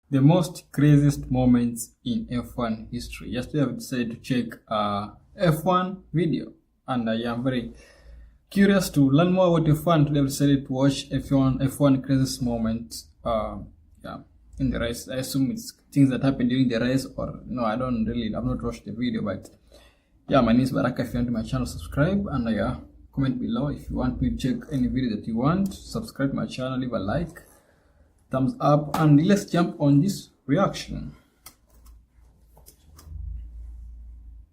The most craziest moments in F1 history. Yesterday, I've decided to check F1 video, and I am very curious to learn more about F1. Today, I've decided to watch F1 craziest moments. Yeah, in the race. I assume it's things that happened during the race, or no, I've not watched the video, but yeah, my name is Baraka. If you're new to my channel, subscribe, and yeah, comment below if you want me to check any video that you want. Subscribe to my channel, leave a like, thumbs up, and let's jump on this reaction.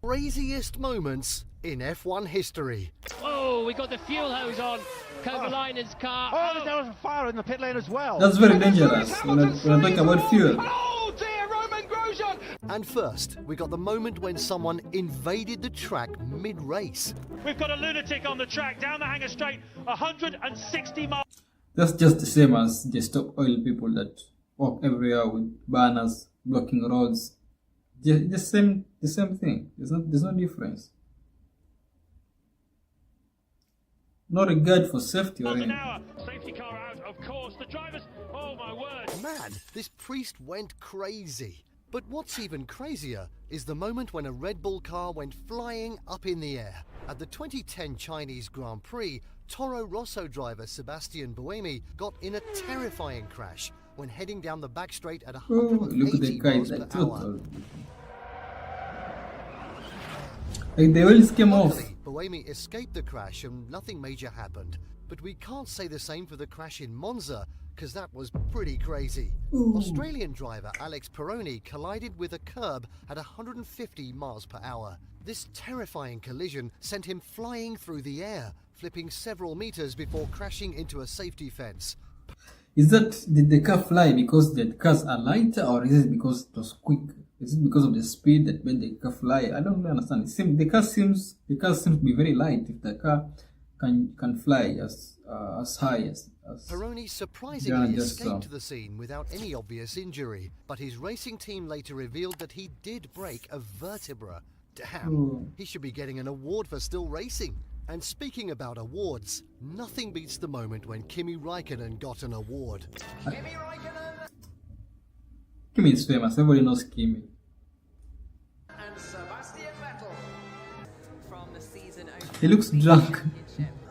Craziest moments in F1 history. Oh, we got the fuel hose on Kovalainen's car. Oh, there was a fire in the pit lane as well. That's very dangerous when I talk about fuel. Oh dear, Roman Grosjean! And first, we got the moment when someone invaded the track mid-race. We've got a lunatic on the track down the hangar straight, 160 miles. That's just the same as the stop oil people that walk everywhere with banners blocking roads. The same thing. There's no difference. No regard for safety or Miles an anything. hour. Safety car out, of course. The drivers, oh my word. Man, this priest went crazy. But what's even crazier is the moment when a Red Bull car went flying up in the air. At the 2010 Chinese Grand Prix, Toro Rosso driver Sebastian Buemi got in a terrifying crash when heading down the back straight at Oh, look at the 180 guy miles that per hour. total. Like the wheels came off. Luckily, Buemi escaped the crash and nothing major happened. But we can't say the same for the crash in Monza, because that was pretty crazy. Ooh. Australian driver Alex Peroni collided with a curb at 150 miles per hour. This terrifying collision sent him flying through the air, flipping several meters before crashing into a safety fence. Did the car fly because the cars are lighter, or is it because it was quick? Is it because of the speed that made the car fly? I don't really understand. The car seems to be very light. If the car can fly as high as Peroni surprisingly just escaped the scene without any obvious injury, but his racing team later revealed that he did break a vertebra. Damn, Ooh. he should be getting an award for still racing. And speaking about awards, nothing beats the moment when Kimi Raikkonen got an award. Kimi is famous. Everybody knows Kimi. And Sebastian Vettel. From the season He looks drunk.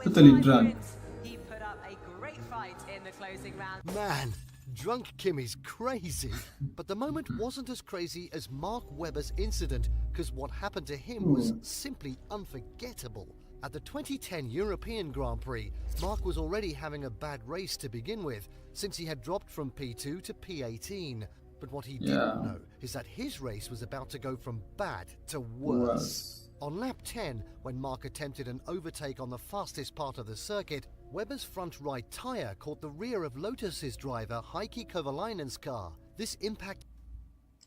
Totally drunk. He put up a great fight in the closing round. Man, drunk Kimi's crazy. But the moment wasn't as crazy as Mark Webber's incident, because what happened to him was simply unforgettable. At the 2010 European Grand Prix, Mark was already having a bad race to begin with, since he had dropped from P2 to P18. But what he didn't know is that his race was about to go from bad to worse. On lap 10, when Mark attempted an overtake on the fastest part of the circuit, Webber's front right tyre caught the rear of Lotus's driver Heikki Kovalainen's car. This impact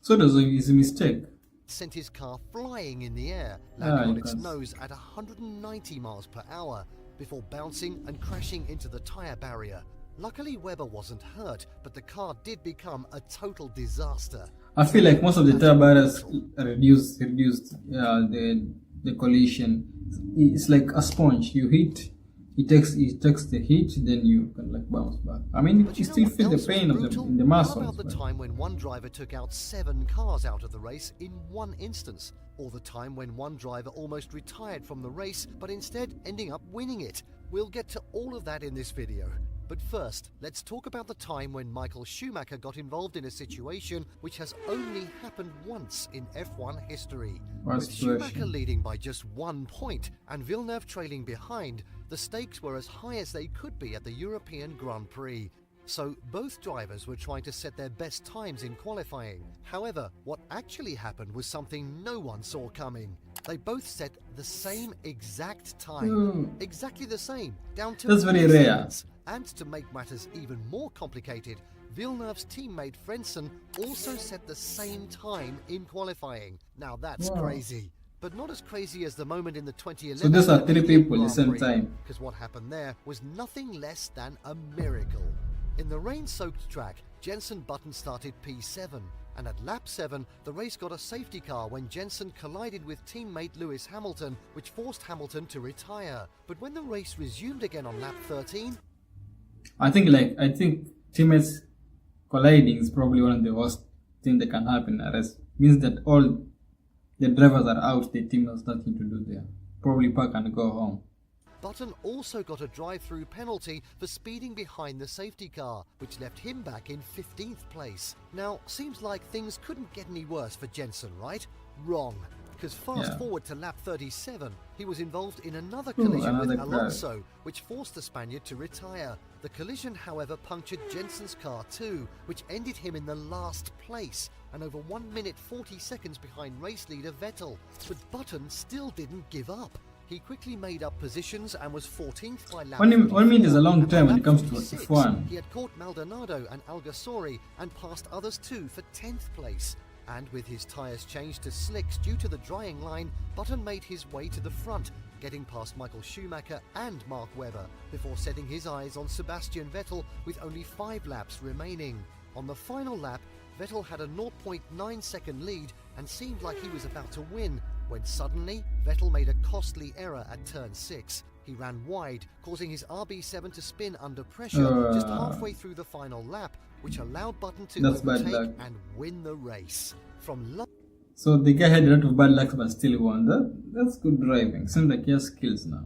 So that was a mistake. sent his car flying in the air, landing on its because- nose at 190 miles per hour, before bouncing and crashing into the tyre barrier. Luckily, Webber wasn't hurt, but the car did become a total disaster. I feel like most of the tire barriers reduced the collision. It's like a sponge. You hit, it takes the heat, then you can like bounce back. I mean, But you know still what feel the else was pain of brutal? in the How muscles. about the but- time when one driver took out 7 cars out of the race in one instance? Or the time when one driver almost retired from the race, but instead ending up winning it? We'll get to all of that in this video. But first, let's talk about the time when Michael Schumacher got involved in a situation which has only happened once in F1 history. What With situation? Schumacher leading by just 1 point and Villeneuve trailing behind, the stakes were as high as they could be at the European Grand Prix. So both drivers were trying to set their best times in qualifying. However, what actually happened was something no one saw coming. They both set the same exact time. Exactly the same, down to That's very milliseconds. rare. And to make matters even more complicated, Villeneuve's teammate Frentzen also set the same time in qualifying. Now that's Wow. crazy. But not as crazy as the moment in the 2011 So these are 3 European people at the Grand same Prix, time. because what happened there was nothing less than a miracle. In the rain-soaked track, Jenson Button started P7, and at lap 7, the race got a safety car when Jenson collided with teammate Lewis Hamilton, which forced Hamilton to retire. But when the race resumed again on lap 13, I think teammates colliding is probably one of the worst things that can happen in a race. Means that all the drivers are out, the team has nothing to do there. Probably park and go home. Button also got a drive-through penalty for speeding behind the safety car, which left him back in 15th place. Now, seems like things couldn't get any worse for Jensen, right? Wrong. Because fast forward to lap 37, he was involved in another collision with Alonso, which forced the Spaniard to retire. The collision, however, punctured Jensen's car too, which ended him in the last place, and over 1 minute 40 seconds behind race leader Vettel. But Button still didn't give up. He quickly made up positions and was 14th by lap 1 minute is a long time when lap it comes to 46, F1. He had caught Maldonado and Alguersuari and passed others too for 10th place. And with his tyres changed to slicks due to the drying line, Button made his way to the front, getting past Michael Schumacher and Mark Webber, before setting his eyes on Sebastian Vettel with only 5 laps remaining. On the final lap, Vettel had a 0.9 second lead and seemed like he was about to win, when suddenly Vettel made a costly error at turn 6. He ran wide, causing his RB7 to spin under pressure just halfway through the final lap, which allowed Button to overtake and win the race. So the guy had a lot of bad luck but still won. That's good driving. Seems like he has skills now.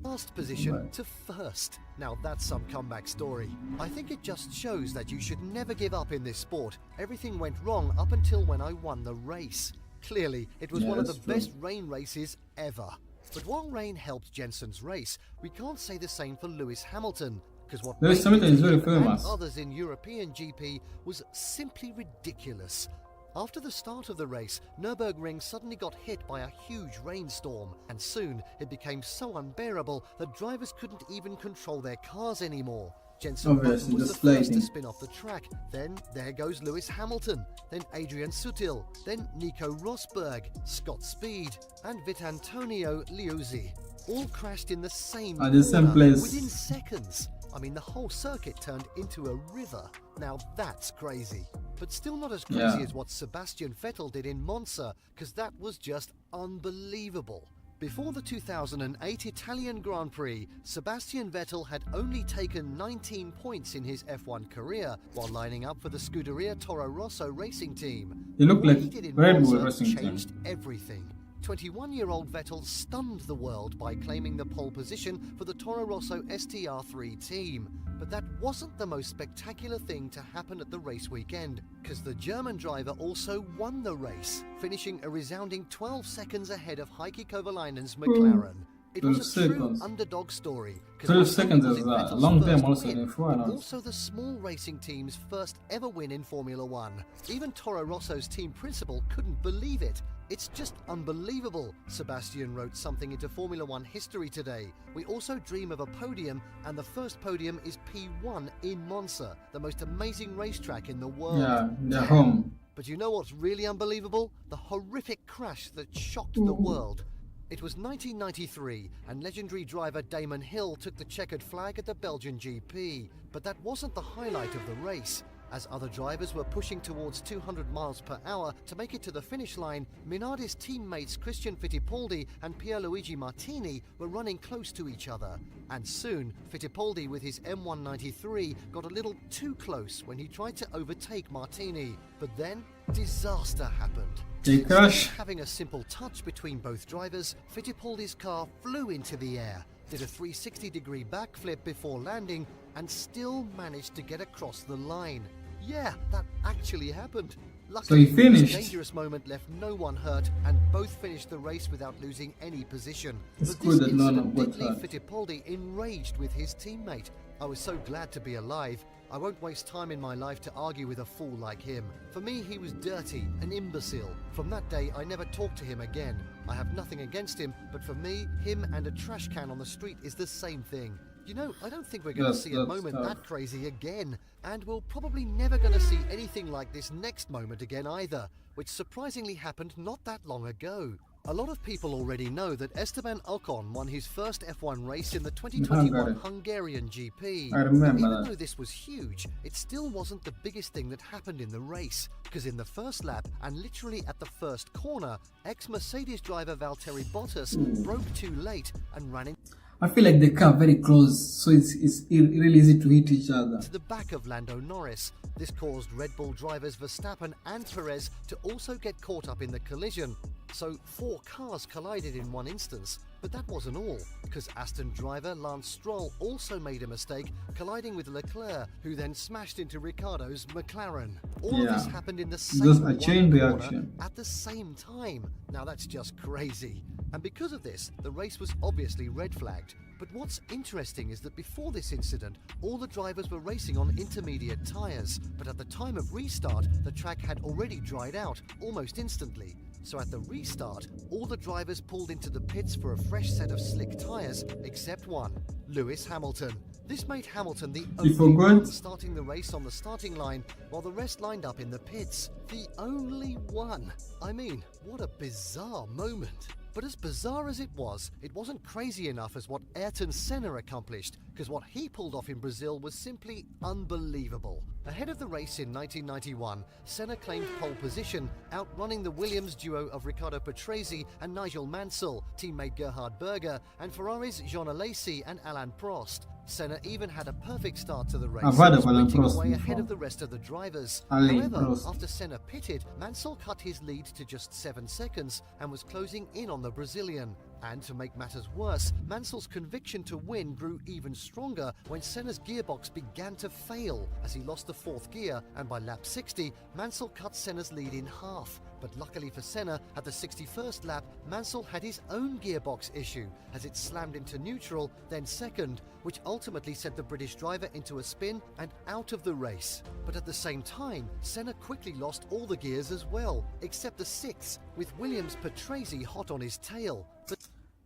Last position to first. Now that's some comeback story. I think it just shows that you should never give up in this sport. Everything went wrong up until when I won the race. Clearly, it was one of the best rain races ever. But while rain helped Jensen's race, we can't say the same for Lewis Hamilton, because what Lewis Hamilton is very famous. and others in European GP was simply ridiculous. After the start of the race, Nürburgring suddenly got hit by a huge rainstorm, and soon it became so unbearable that drivers couldn't even control their cars anymore. Jensen Button was the first to spin off the track. Then there goes Lewis Hamilton, then Adrian Sutil, then Nico Rosberg, Scott Speed, and Vitantonio Liuzzi. All crashed in the same place. within seconds. I mean, the whole circuit turned into a river. Now that's crazy. But still not as crazy as what Sebastian Vettel did in Monza, because that was just unbelievable. Before the 2008 Italian Grand Prix, Sebastian Vettel had only taken 19 points in his F1 career while lining up for the Scuderia Toro Rosso racing team. He looked like What he did in Red Bull Monza racing team. changed everything. 21-year-old Vettel stunned the world by claiming the pole position for the Toro Rosso STR3 team. But that wasn't the most spectacular thing to happen at the race weekend, because the German driver also won the race, finishing a resounding 12 seconds ahead of Heikki Kovalainen's McLaren. It was a true underdog story. 12 seconds is a long time also in F1. Also the small racing team's first ever win in Formula One. Even Toro Rosso's team principal couldn't believe it. It's just unbelievable. Sebastian wrote something into Formula One history today. We also dream of a podium, and the first podium is P1 in Monza, the most amazing racetrack in the world. Yeah, they're home. But you know what's really unbelievable? The horrific crash that shocked the world. It was 1993, and legendary driver Damon Hill took the checkered flag at the Belgian GP. But that wasn't the highlight of the race. As other drivers were pushing towards 200 miles per hour to make it to the finish line, Minardi's teammates Christian Fittipaldi and Pierluigi Martini were running close to each other. And soon, Fittipaldi with his M193 got a little too close when he tried to overtake Martini. But then, disaster happened. They crash. Having a simple touch between both drivers, Fittipaldi's car flew into the air, did a 360-degree backflip before landing, and still managed to get across the line. Yeah, that actually happened. Luckily, So he finished. this dangerous moment left no one hurt, and both finished the race without losing any position. It's But good this that none of incident got did leave hurt. Fittipaldi enraged with his teammate. I was so glad to be alive. I won't waste time in my life to argue with a fool like him. For me, he was dirty, an imbecile. From that day, I never talked to him again. I have nothing against him, but for me, him and a trash can on the street is the same thing. You know, I don't think we're going to see a that's moment tough. that crazy again. And we're probably never going to see anything like this next moment again either, which surprisingly happened not that long ago. A lot of people already know that Esteban Ocon won his first F1 race in the 2021 Hungarian GP. I remember Even that. though this was huge, it still wasn't the biggest thing that happened in the race, because in the first lap, and literally at the first corner, ex-Mercedes driver Valtteri Bottas broke too late and ran in. I feel like they come very close, so it's really easy to hit each other. To the back of Lando Norris. This caused Red Bull drivers Verstappen and Perez to also get caught up in the collision. So 4 cars collided in one instance. But that wasn't all, because Aston driver Lance Stroll also made a mistake, colliding with Leclerc, who then smashed into Ricciardo's McLaren. All of this happened in the same Just a one chain corner reaction. at the same time. Now that's just crazy. And because of this, the race was obviously red flagged. But what's interesting is that before this incident, all the drivers were racing on intermediate tyres. But at the time of restart, the track had already dried out almost instantly. So at the restart, all the drivers pulled into the pits for a fresh set of slick tyres, except one, Lewis Hamilton. This made Hamilton the only one starting the race on the starting line, while the rest lined up in the pits. The only one. I mean, what a bizarre moment. But as bizarre as it wasn't crazy enough as what Ayrton Senna accomplished, because what he pulled off in Brazil was simply unbelievable. Ahead of the race in 1991, Senna claimed pole position, outrunning the Williams duo of Riccardo Patrese and Nigel Mansell, teammate Gerhard Berger, and Ferrari's Jean Alesi and Alain Prost. Senna even had a perfect start to the race, sprinting away ahead of the rest of the drivers. However, after Senna pitted, Mansell cut his lead to just 7 seconds and was closing in on the Brazilian. And to make matters worse, Mansell's conviction to win grew even stronger when Senna's gearbox began to fail as he lost the 4th gear, and by lap 60, Mansell cut Senna's lead in half. But luckily for Senna, at the 61st lap, Mansell had his own gearbox issue as it slammed into neutral, then second, which ultimately sent the British driver into a spin and out of the race. But at the same time, Senna quickly lost all the gears as well, except the 6th, with Williams' Patrese hot on his tail. But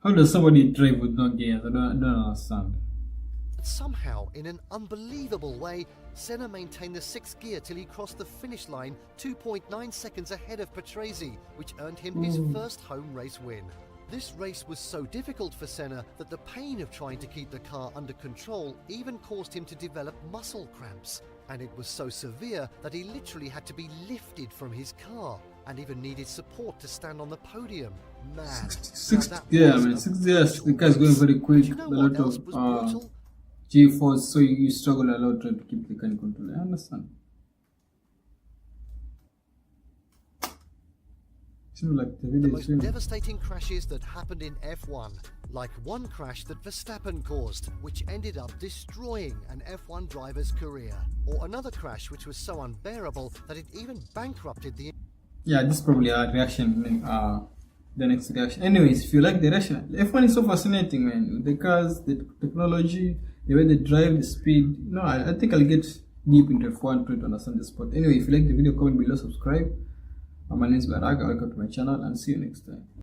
how does somebody drive with no gears? I don't understand. somehow, in an unbelievable way, Senna maintained the 6th gear till he crossed the finish line 2.9 seconds ahead of Patrese, which earned him his first home race win. This race was so difficult for Senna that the pain of trying to keep the car under control even caused him to develop muscle cramps. And it was so severe that he literally had to be lifted from his car and even needed support to stand on the podium. Man, 6 gears, the car's going very quick. You know a what lot else of was brutal? G-force, so you struggle a lot trying to keep the car in control. I understand. Seems like the The video most is devastating crashes that happened in F1, like one crash that Verstappen caused, which ended up destroying an F1 driver's career, or another crash which was so unbearable that it even bankrupted the... Yeah, this is probably a reaction, the next reaction. Anyways, if you like the reaction, F1 is so fascinating, man. The cars, the technology, the way they drive, the speed. No, I think I'll get deep into F1 to understand the sport. Anyway, if you like the video, comment below, subscribe. My name is Baraga. Welcome to my channel and see you next time.